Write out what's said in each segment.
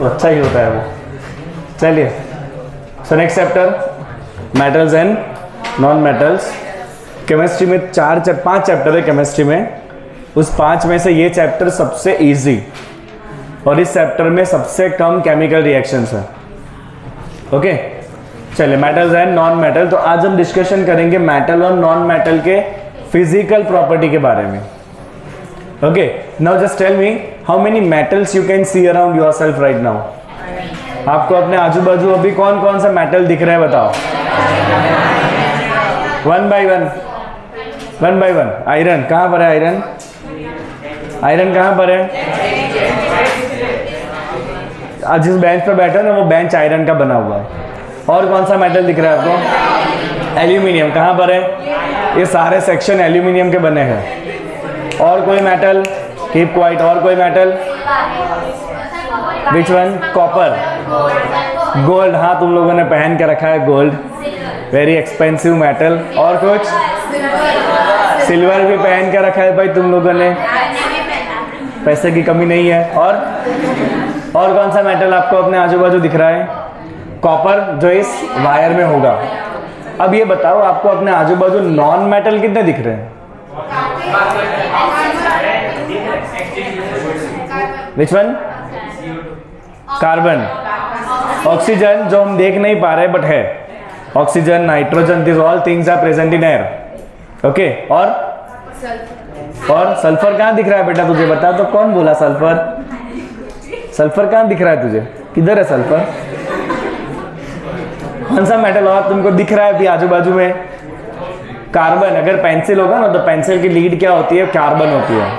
तो अच्छा ही होता है वो। चलिए, so next chapter metals and non metals. Chemistry में 5 चैप्टर है केमिस्ट्री में, उस 5 में से ये चैप्टर सबसे इजी और इस चैप्टर में सबसे कम केमिकल रिएक्शंस है। ओके, चलिए मेटल्स एंड नॉन मेटल। तो आज हम डिस्कशन करेंगे मेटल और नॉन मेटल के फिजिकल प्रॉपर्टी के बारे में। Okay, now just tell me how many metals you can see around yourself right now. आपको अपने आजू बाजू अभी कौन कौन सा मेटल दिख रहा है बताओ। One by one. आयरन कहाँ पर है? आयरन कहाँ पर है? आज जिस बेंच पर बैठे हो ना वो बेंच आयरन का बना हुआ है। और कौन सा मेटल दिख रहा है आपको? एल्यूमिनियम कहाँ पर है? ये सारे सेक्शन एल्यूमिनियम के बने हैं। और कोई मेटल? Keep quiet. और कोई metal? Which one? Copper, gold. हाँ, तुम लोगों ने पहन के रखा है गोल्ड, वेरी एक्सपेंसिव मेटल। और कुछ? सिल्वर भी पहन के रखा है भाई तुम लोगों ने, पैसे की कमी नहीं है। और कौन सा मेटल आपको अपने आजू बाजू दिख रहा है? कॉपर, जो इस वायर में होगा। अब ये बताओ आपको अपने आजू बाजू नॉन मेटल कितने दिख रहे हैं? Which one? कार्बन, ऑक्सीजन जो हम देख नहीं पा रहे बट है, oxygen, nitrogen, this all things are present in air. Okay, और सल्फर कहाँ दिख रहा है बेटा तुझे? बता तो, कौन बोला सल्फर? सल्फर कहाँ दिख रहा है तुझे? किधर है सल्फर? कौन सा मेटल और तुमको दिख रहा है अभी आजू बाजू में? कार्बन। अगर पेंसिल होगा ना तो पेंसिल की लीड क्या होती है? कार्बन होती है।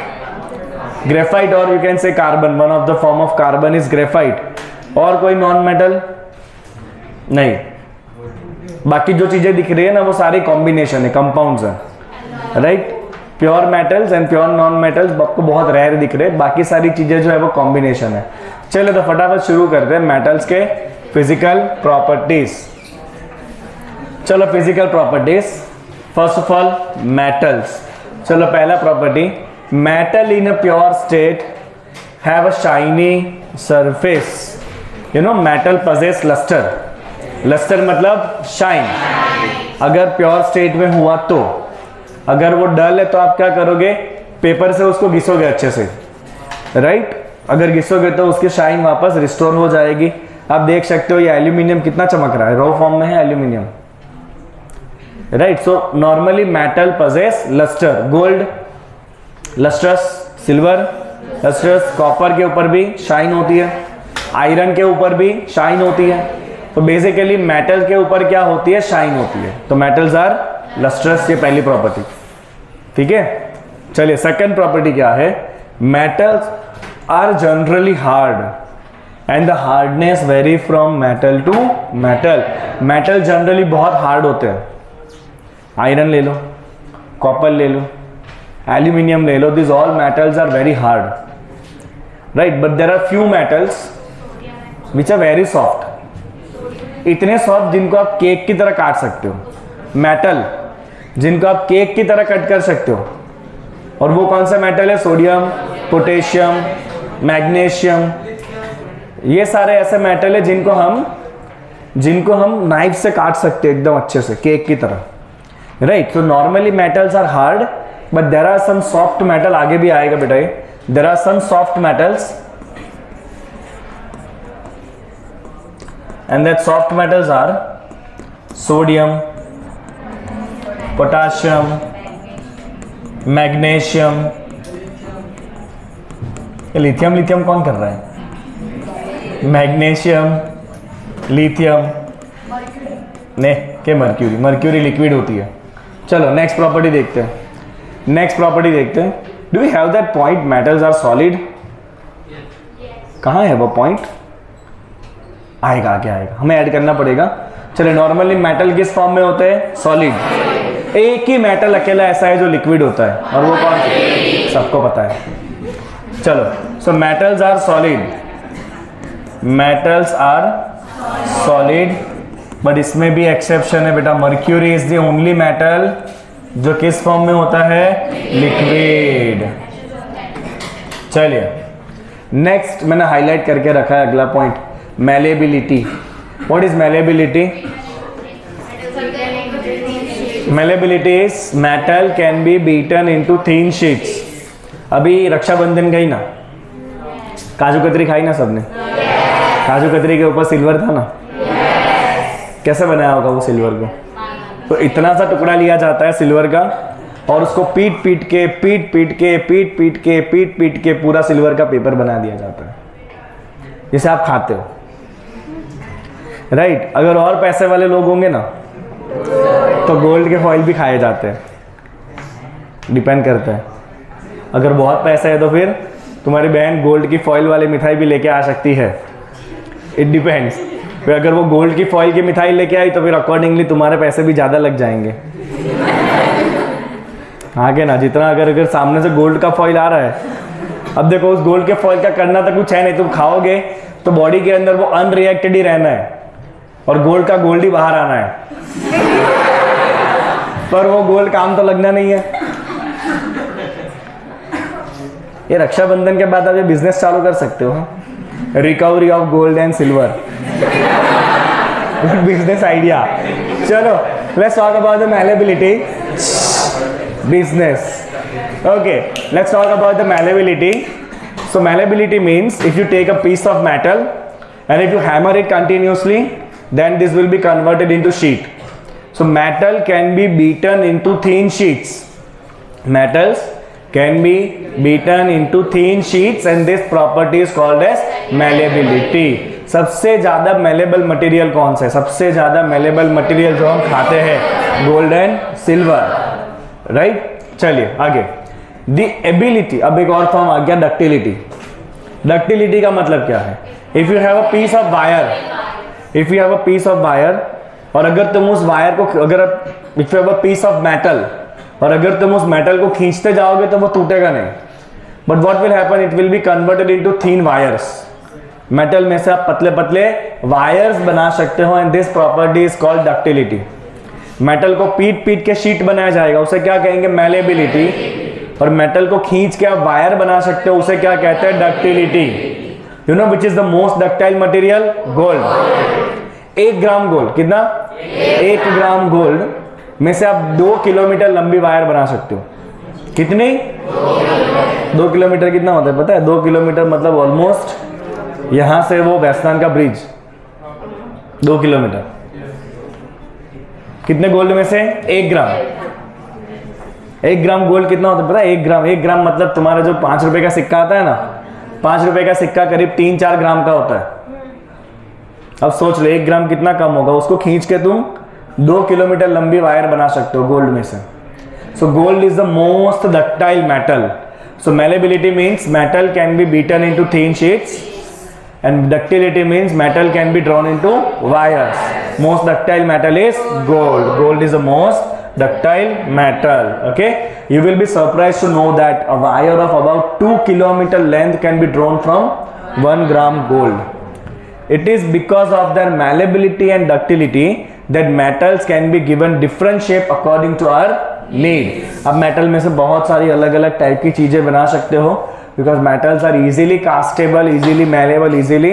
ग्रेफाइट, और यू कैन से carbon, one of the form of carbon is graphite. और कोई नॉन मेटल नहीं। बाकी जो चीजें दिख रही है ना वो सारी कॉम्बिनेशन है, कंपाउंड्स है, right. Pure metals and pure non metals आपको बहुत रेयर दिख रहे हैं, बाकी सारी चीजें जो है वो कॉम्बिनेशन है। चलो तो फटाफट शुरू करते हैं मेटल्स के फिजिकल प्रॉपर्टीज। चलो physical properties, first of all metals. चलो पहला property, metal in a pure state have a shiny surface. You know metal possess lustre. Lustre मतलब शाइन। अगर प्योर स्टेट में हुआ तो, अगर वो डल है तो आप क्या करोगे? पेपर से उसको घिसोगे अच्छे से, राइट। अगर घिसोगे तो उसकी शाइन वापस रिस्टोर हो जाएगी। आप देख सकते हो ये एल्यूमिनियम कितना चमक रहा है, रॉ फॉर्म में है aluminium, right. So normally metal possess lustre, gold lustrous, silver lustrous, copper के ऊपर भी शाइन होती है, आयरन के ऊपर भी शाइन होती है। तो बेसिकली मेटल के ऊपर क्या होती है? शाइन होती है। तो मेटल्स आर लस्ट्रस, ये पहली प्रॉपर्टी, ठीक है। चलिए सेकंड प्रॉपर्टी क्या है? Metals are generally hard and the hardness vary from metal to metal. Metal generally बहुत हार्ड होते हैं। आयरन ले लो, कॉपर ले लो, एल्यूमिनियम ले लो, this all metals are very hard, right. But there are few metals which are very soft, इतने soft जिनको आप केक की तरह काट सकते हो। मेटल जिनको आप केक की तरह कट कर सकते हो। और वो कौन सा मेटल है? Sodium, potassium, magnesium. ये सारे ऐसे मेटल है जिनको हम नाइफ से काट सकते हैं एकदम अच्छे से, केक की तरह, राइट। तो normally metals are hard but there are some soft metal. आगे भी आएगा बेटा ये, there are some soft metals and that soft metals are sodium, potassium, magnesium। Lithium कौन कर रहा है? मैग्नीशियम, लिथियम ने के मर्क्यूरी लिक्विड होती है। चलो नेक्स्ट प्रॉपर्टी देखते हैं। Do we have that point metals are solid? कहाँ है वो पॉइंट? आएगा, आगे आएगा, हमें ऐड करना पड़ेगा। चलिए नॉर्मली मेटल किस फॉर्म में होते हैं? सॉलिड। एक ही मेटल अकेला ऐसा है जो लिक्विड होता है, और वो कौन? सबको पता है। चलो, so metals are solid, but इसमें भी एक्सेप्शन है बेटा। Mercury is the only metal जो किस फॉर्म में होता है? लिक्विड। चलिए नेक्स्ट मैंने हाईलाइट करके रखा है अगला point, malleability. What is malleability? Malleability is metal can be beaten into thin sheets. अभी रक्षाबंधन गई ना, काजू कतरी खाई ना सबने? काजू कतरी के ऊपर सिल्वर था ना? कैसे बनाया होगा वो सिल्वर को? तो इतना सा टुकड़ा लिया जाता है सिल्वर का और उसको पीट पीट के पूरा सिल्वर का पेपर बना दिया जाता है, जिसे आप खाते हो, राइट? अगर और पैसे वाले लोग होंगे ना तो गोल्ड के फॉइल भी खाए जाते हैं, डिपेंड करता है। अगर बहुत पैसा है तो फिर तुम्हारी बहन गोल्ड की फॉइल वाली मिठाई भी लेके आ सकती है, इट डिपेंड्स। फिर अगर वो गोल्ड की फॉइल की मिठाई लेके आई तो फिर अकॉर्डिंगली तुम्हारे पैसे भी ज़्यादा लग जाएंगे, आगे ना, जितना अगर सामने से गोल्ड का फॉइल आ रहा है। अब देखो उस गोल्ड के फॉइल का करना तो कुछ है नहीं, तुम खाओगे तो बॉडी के अंदर वो अनरिएक्टेड ही रहना है और गोल्ड का गोल्ड ही बाहर आना है, पर वो गोल्ड काम तो लगना नहीं है। ये रक्षाबंधन के बाद आप ये बिजनेस चालू कर सकते हो, recovery of gold and silver, business idea. चलो, let's talk about the malleability business. Okay, let's talk about the malleability. So malleability means if you take a piece of metal and if you hammer it continuously, then this will be converted into sheet. So metal can be beaten into thin sheets. Metals can be beaten into thin sheets and this property is called as malleability. सबसे ज़्यादा malleable material कौन सा है? सबसे ज़्यादा malleable material जो हम खाते हैं, gold and silver. राइट चलिए आगे, द एबिलिटी। अब एक और फॉर्म आ गया डक्टिलिटी। डक्टिलिटी का मतलब क्या है? If you have a piece of wire, और अगर तुम उस वायर को, if you have a piece of metal, और अगर तुम उस मेटल को खींचते जाओगे तो वो टूटेगा नहीं, but what will happen, it will be converted into thin wires. Metal में से आप पतले पतले वायर्स बना सकते हो and this property is called ductility. Metal को पीट पीट के शीट बनाया जाएगा, उसे क्या कहेंगे? मैलेबिलिटी। और मेटल को खींच के आप वायर बना सकते हो, उसे क्या कहते हैं? Ductility. You know which is the most ductile material? Gold. 1 gram gold, कितना? 1 ग्राम गोल्ड में से आप 2 किलोमीटर लंबी वायर बना सकते हो। कितनी? 2 किलोमीटर कितना होता है पता है? 2 किलोमीटर मतलब ऑलमोस्ट यहां से वो वैस्तान का ब्रिज, 2 किलोमीटर। कितने गोल्ड में से? 1 ग्राम। 1 ग्राम गोल्ड कितना होता है पता है? 1 ग्राम मतलब तुम्हारा जो 5 रुपए का सिक्का आता है ना, 5 रुपए का सिक्का करीब 3-4 ग्राम का होता है। अब सोच लो 1 ग्राम कितना कम होगा, उसको खींच के तुम 2 किलोमीटर लंबी वायर बना सकते हो गोल्ड में से। So gold is the most ductile metal. So malleability means metal can be beaten into thin sheets and ductility means metal can be drawn into wires. Most ductile metal is gold. Gold is the most ductile metal. Okay, you will be surprised to know that a wire of about 2 kilometer length can be drawn from 1 gram gold. It is because of their malleability and ductility that metals can be given different shape according to our need. अब metal में से बहुत सारी अलग अलग type की चीजें बना सकते हो, because metals are easily castable, easily malleable, easily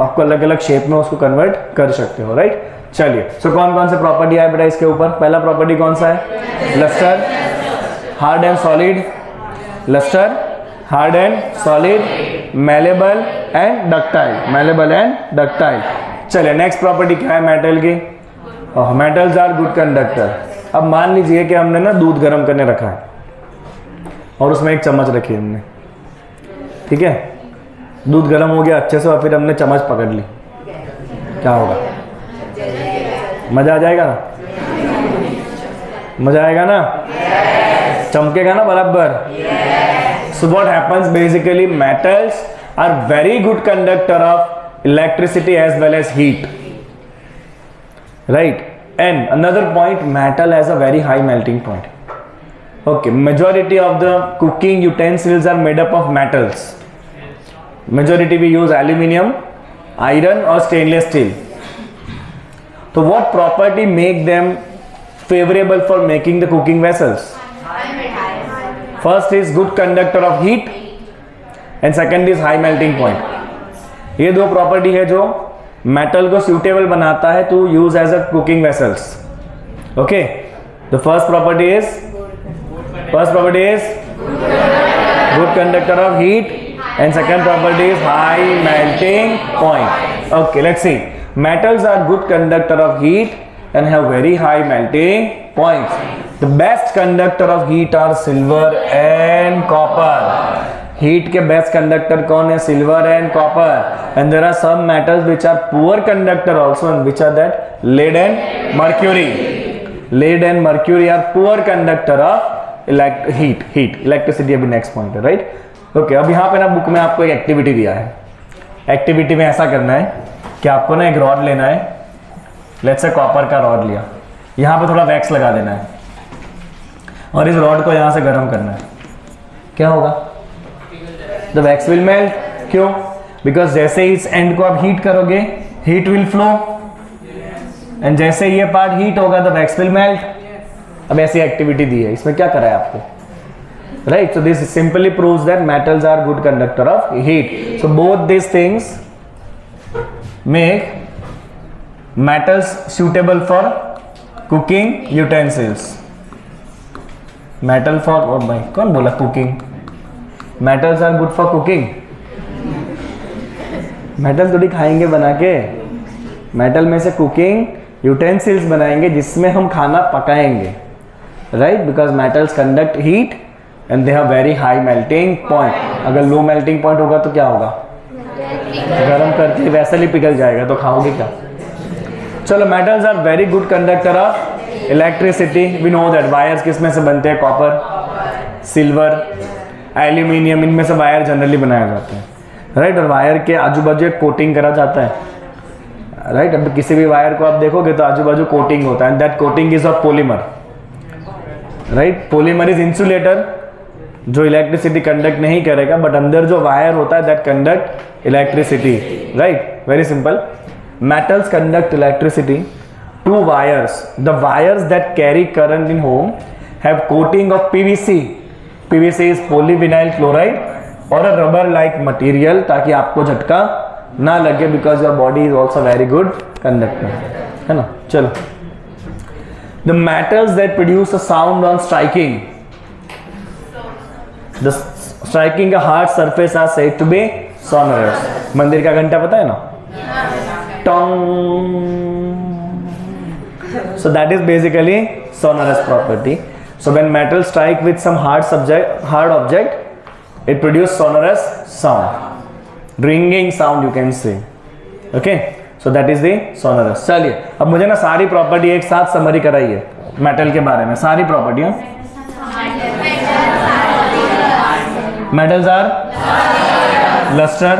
आपको अलग अलग शेप में उसको कन्वर्ट कर सकते हो, राइट? चलिए, सो कौन कौन से प्रॉपर्टी है बेटा इसके ऊपर? पहला प्रॉपर्टी कौन सा है? Lustre, hard and solid. Lustre, hard and solid, malleable and ductile. Malleable and ductile. चलिए नेक्स्ट प्रॉपर्टी क्या है मेटल की? Metals are good conductor. अब मान लीजिए कि हमने ना दूध गर्म करने रखा है और उसमें 1 चम्मच रखी हमने, ठीक है? दूध गर्म हो गया अच्छे से और फिर हमने चम्मच पकड़ ली, क्या होगा? मजा आ जाएगा ना? मजा आएगा ना? चमकेगा ना बराबर? So what happens basically, metals are very good conductor of electricity as well as heat, right? And another point, metal has a very high melting point. Okay, majority of the cooking utensils are made up of metals. Majority we use aluminium, iron or stainless steel. So what property make them favorable for making the cooking vessels? First is good conductor of heat. And second is high melting point. ये दो property है जो metal को suitable बनाता है to use as a cooking vessels. Okay, the first property is good conductor of heat and second property is high melting point. Okay, let's see. Metals are good conductor of heat and have very high melting points. The best conductor of heat are silver and copper. Heat के best conductor कौन है? Silver and copper. And there are some metals which are poor conductor also, and which are that? Lead and mercury. Lead and mercury are poor conductor of heat. Electricity अभी next point है, right? Okay, अब यहाँ पे ना book में आपको एक activity दिया है। एक्टिविटी में ऐसा करना है कि आपको ना एक रॉड लेना है, लेट्स से कॉपर का रॉड लिया, यहाँ पे थोड़ा वैक्स लगा देना है और इस रॉड को यहाँ से गर्म करना है। क्या होगा? The wax will melt. क्यों? बिकॉज जैसे इस एंड को आप हीट करोगे, हीट विल फ्लो, एंड जैसे ये पार्ट हीट होगा द वैक्स विल मेल्ट। अब ऐसी एक्टिविटी दी है, इसमें क्या करा है आपको? Right, so this simply proves that metals are good conductor of heat. So both these things make metals suitable for cooking utensils. Metal for, oh भाई कौन बोला cooking? Metals are good for cooking. Metal थोड़ी खाएंगे बना के, metal में से cooking utensils बनाएंगे जिसमें हम खाना पकाएंगे, right? Because metals conduct heat and they have very high melting point. अगर लो मेल्टिंग पॉइंट होगा तो क्या होगा? गरम करके वैसे ही पिघल जाएगा, तो खाओगे क्या? चलो, metals are very good conductor of electricity. We know that wires किस में से बनते हैं? कॉपर, सिल्वर, एल्यूमिनियम, इनमें से वायर जनरली बनाए जाते हैं, राइट? और वायर के आजू बाजू एक कोटिंग करा जाता है, राइट? अब किसी भी वायर को आप देखोगे तो आजू बाजू कोटिंग होता है, that coating is of polymer, right? Polymer is insulator जो इलेक्ट्रिसिटी कंडक्ट नहीं करेगा, बट अंदर जो वायर होता है that conduct electricity, right? Very simple. Metals conduct electricity to wires. The wires that carry current in home have coating of PVC. PVC is polyvinyl chloride और अ rubber like material, ताकि आपको झटका ना लगे, because your body is also very good conductor, है ना? चलो, the metals that produce a sound on striking, the striking a hard surface are said to be sonorous. मंदिर का घंटा पता है ना? टोंग। So that is basically sonorous property. So when metal strike with some hard object, it produces sonorous sound, ringing sound you can say. Okay, so that is the sonorous. चलिए, अब मुझे ना सारी प्रॉपर्टी एक साथ समरी कराइए metal के बारे में, सारी प्रॉपर्टियां। Metals are luster,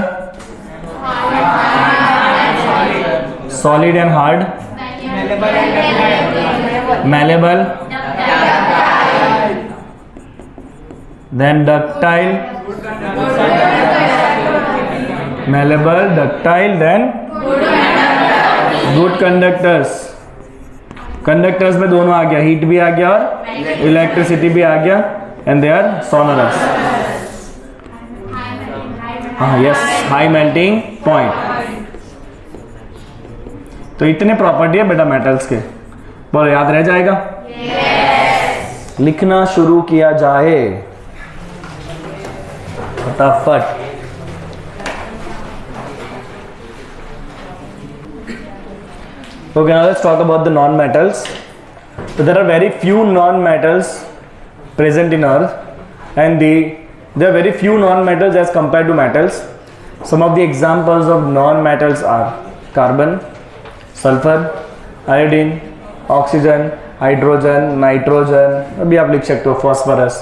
solid and hard, malleable, then ductile, malleable, ductile, then good conductors. Conductors में दोनों आ गया, हीट भी आ गया और इलेक्ट्रिसिटी भी आ गया, एंड दे आर सोनरस। हाँ, यस, हाई मेल्टिंग पॉइंट। तो इतने प्रॉपर्टी है बेटा मेटल्स के, बोलो याद रह जाएगा? yes. लिखना शुरू किया जाए फटाफट। Okay, now let's talk about the non-metals. So there are very few non-metals present in Earth, and there are very few non-metals as compared to metals. Some of the examples of non-metals are carbon, sulfur, iodine, oxygen, hydrogen, nitrogen, अभी आप लिख सकते हो phosphorus.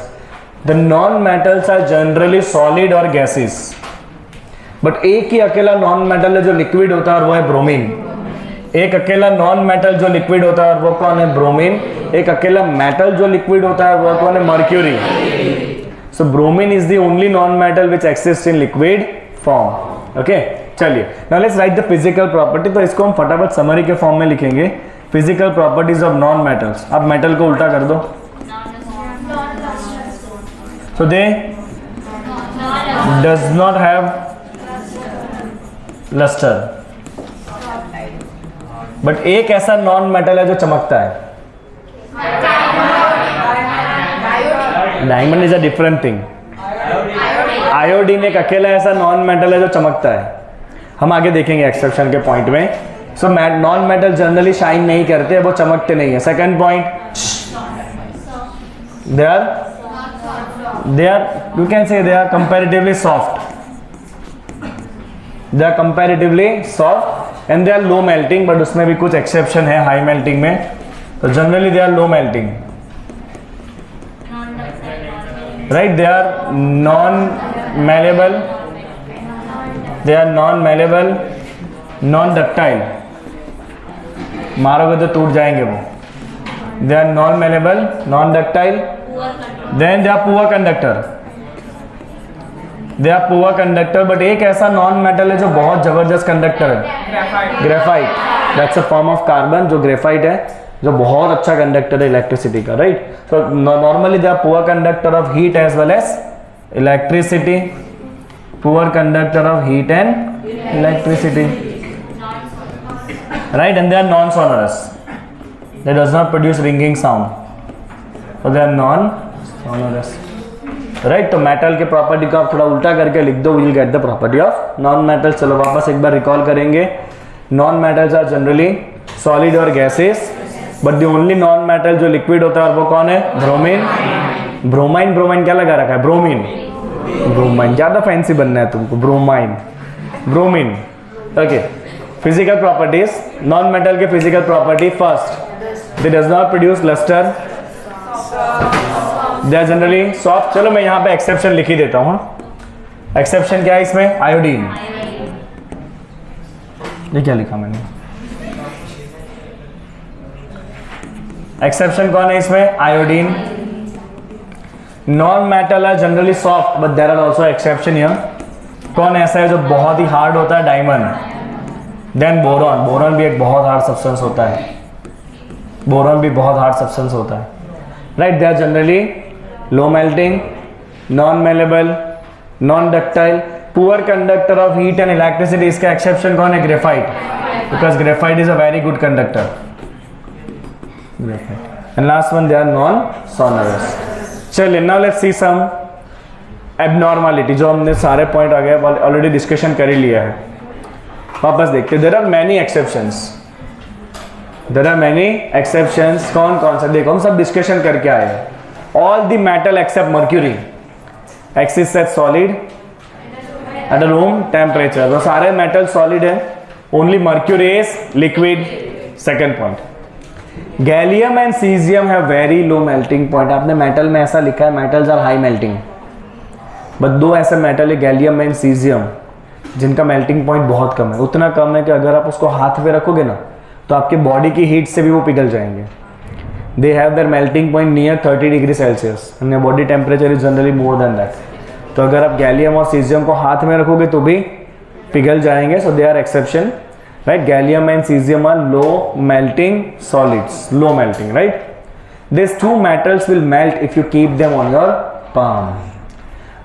The non metals are generally solid और gases, but एक ही अकेला non metal है जो लिक्विड होता है और वो है ब्रोमीन। एक अकेला नॉन मेटल जो लिक्विड होता है और वो कौन है? ब्रोमीन। एक अकेला मेटल जो लिक्विड होता है वो कौन है? Mercury. So bromine is the only non metal which exist in liquid form. Okay, चलिए, now let's write the physical property. तो इसको हम फटाफट समरी के फॉर्म में लिखेंगे, physical properties of non metals. अब मेटल को उल्टा कर दो, तो they does not have luster, but एक ऐसा नॉन मेटल है जो चमकता है। Diamond is a different thing. Iodine एक अकेला ऐसा नॉन मेटल है जो चमकता है। हम आगे देखेंगे एक्सेप्शन के पॉइंट में। So non metal generally shine नहीं करते, वो चमकते नहीं है। Second point, they are you can say they are comparatively soft, they are comparatively soft and they are low melting, but उसमें भी कुछ एक्सेप्शन है हाई मेल्टिंग में। तो generally they are low melting, right. They are non malleable, they are non malleable, non ductile, मारोगे तो टूट जाएंगे वो। they are non malleable, non ductile, then they are poor conductor, they are poor conductor, but एक ऐसा non metal है जो बहुत जबरदस्त कंडक्टर है, graphite. That's a form of carbon, जो ग्रेफाइट है, जो बहुत अच्छा कंडक्टर है इलेक्ट्रिसिटी का, right. so normally they are poor conductor of heat as well as electricity, poor conductor of heat and electricity, right, and they are non-sonorous, they does not produce ringing sound, so they are non-sonorous, right। तो metal के property को आप थोड़ा उल्टा करके लिख दो, we'll get the property of non metal. चलो वापस एक बार रिकॉल करेंगे। Non metals are generally solid और gases, but the only non metal जो लिक्विड होता है वो कौन है? ब्रोमीन। ब्रोमाइन, ब्रोमाइन क्या लगा रखा है? ब्रोमीन, ब्रोमाइन, ज्यादा फैंसी बनना है तुमको, bromine, bromine. Okay, physical properties, non metal के physical property, first they does not produce luster, they are generally soft. चलो मैं यहाँ पे एक्सेप्शन लिख ही देता हूँ। एक्सेप्शन क्या है इसमें? आयोडीन। ये क्या लिखा मैंने? एक्सेप्शन कौन है इसमें? आयोडीन। नॉन मेटल है generally soft, but there are also exception here. कौन ऐसा है जो बहुत ही हार्ड होता है? डायमंड। देन बोरॉन, बोरॉन भी एक बहुत हार्ड सब्सटेंस होता है, बोरॉन भी बहुत हार्ड सब्सटेंस होता है, right. They are generally low melting, non malleable, non ductile, poor conductor of heat and electricity. इसका एक्सेप्शन कौन है? Graphite, because graphite is a very good conductor, graphite. And last one, they are non-sonorous. चलिए, now let's see some abnormality, जो हमने सारे point आ गए already discussion कर ही लिया है। वापस देखते हैं। There are many exceptions. There are many exceptions. कौन कौन सा? देखो, हम सब डिस्कशन करके आए हैं। All the metal except mercury exists as solid at a room temperature. वो सारे मेटल सॉलिड है, only mercury is liquid. Second point, gallium and caesium have very low melting point. आपने मेटल में ऐसा लिखा है, metals are high melting, but दो ऐसे मेटल है गैलियम एंड सीजियम जिनका मेल्टिंग पॉइंट बहुत कम है। उतना कम है कि अगर आप उसको हाथ में रखोगे ना तो आपके बॉडी की हीट से भी वो पिघल जाएंगे। They have their melting point near 30 degree Celsius and body temperature is generally more than that. तो अगर आप गैलियम और सीजियम को हाथ में रखोगे तो भी पिघल जाएंगे। So they are exception, right? Gallium and cesium are low melting solids, low melting, right? These two metals will melt if you keep them on your palm.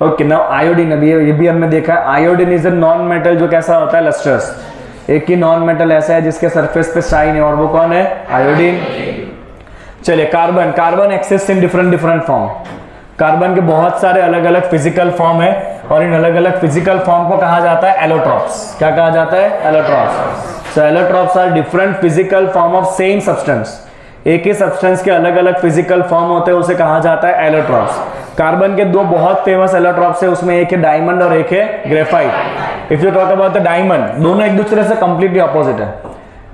Okay, now iodine, अभी ये भी हमने देखा है। Iodine is a non metal जो कैसा होता है? लस्ट्रस। एक ही नॉन मेटल ऐसा है जिसके सरफेस पे शाइन है, और वो कौन है? आयोडीन। चलिए, carbon, carbon exist in different form. Carbon के बहुत सारे अलग अलग फिजिकल फॉर्म है, और इन अलग अलग फिजिकल फॉर्म को कहा जाता है एलोट्रॉप्स। क्या कहा जाता है? Allotropes. So allotropes are different physical form of same substance. एक ही सब्सटेंस के अलग अलग फिजिकल फॉर्म होते हैं, उसे कहा जाता है एलोट्रॉप्स। कार्बन के दो बहुत फेमस एलोट्रॉप्स है, उसमें एक है डायमंड और एक है graphite. If you talk about the diamond, दोनों एक दूसरे से कंप्लीटली ऑपोजिट है।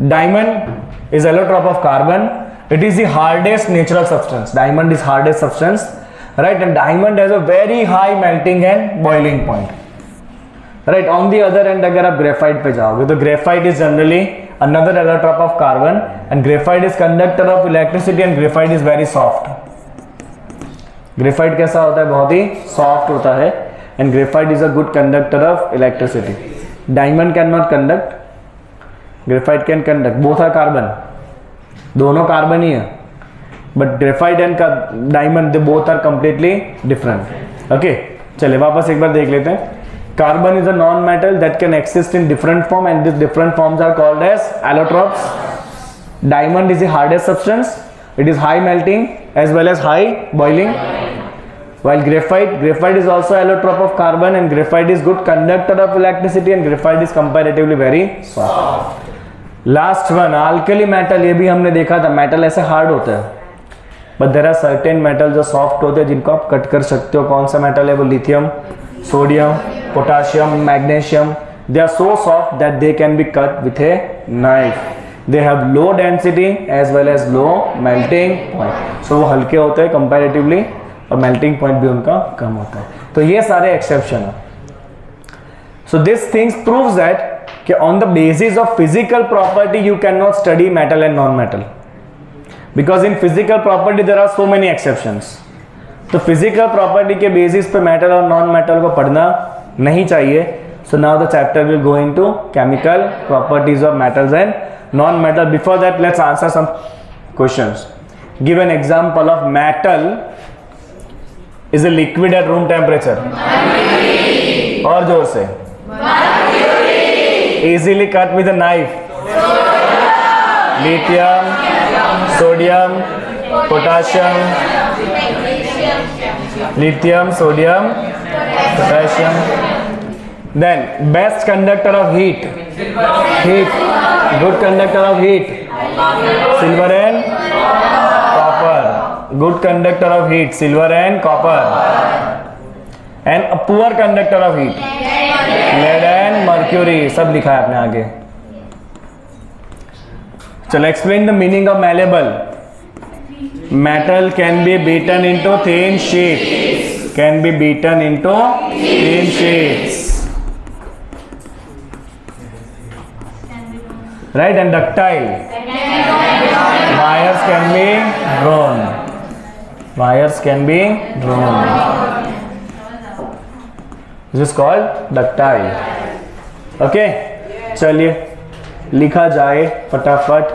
Diamond is allotrope of carbon, it is the hardest natural substance. Diamond is hardest substance, right? And diamond has a very high melting and boiling point, right? On the other end, अगर आप graphite पे जाओगे तो graphite is generally another allotrope of carbon, and graphite is conductor of electricity, and graphite is very soft. Graphite कैसा होता है? बहुत ही soft होता है, and graphite is a good conductor of electricity. Diamond cannot conduct, graphite can conduct. Both are carbon, दोनों carbon ही है, but graphite and diamond they both are completely different. Okay, चलिए वापस एक बार देख लेते हैं। Carbon is a non-metal that can exist in different form, and these different forms are called as allotropes. Diamond is the hardest substance. It is high melting as well as high boiling. While graphite is also allotrope of carbon, and graphite is good conductor of electricity, and graphite is comparatively very soft. Last one, alkali metal. ये भी हमने देखा था, metal ऐसे hard होता है, but there are certain metal जो soft होते हैं जिनको आप कट कर सकते हो. कौन सा metal है वो? Lithium, sodium, potassium, magnesium. They are so soft that they can be cut with a knife. They have low density as well as low melting point. So वो हल्के होते हैं comparatively, और मेल्टिंग पॉइंट भी उनका कम होता है. तो ये सारे एक्सेप्शन है. So this things proves that कि on the basis of physical property you can not study metal and non metal, because in physical property there are so many exceptions. तो फिजिकल प्रॉपर्टी के basis पे metal और non metal को पढ़ना नहीं चाहिए. So now the chapter will go into chemical properties of metals and non metal. Before that let's answer some questions. Give an example of metal is a liquid at room temperature. और जोर से. Easily cut with a knife. Lithium, sodium, potassium. Lithium, sodium, potassium. Then best conductor of heat. Heat. Good conductor of heat. Silver and copper. Good conductor of heat, silver and copper. And a poor conductor of heat, lead and mercury. सब लिखा है आपने आगे. चलो explain the meaning of malleable. Metal can be beaten into thin sheets. Can be beaten into thin sheets. Right, and ductile. Wires can be drawn. Wires can be drawn. This is called ductile. Okay, चलिए लिखा जाए फटाफट.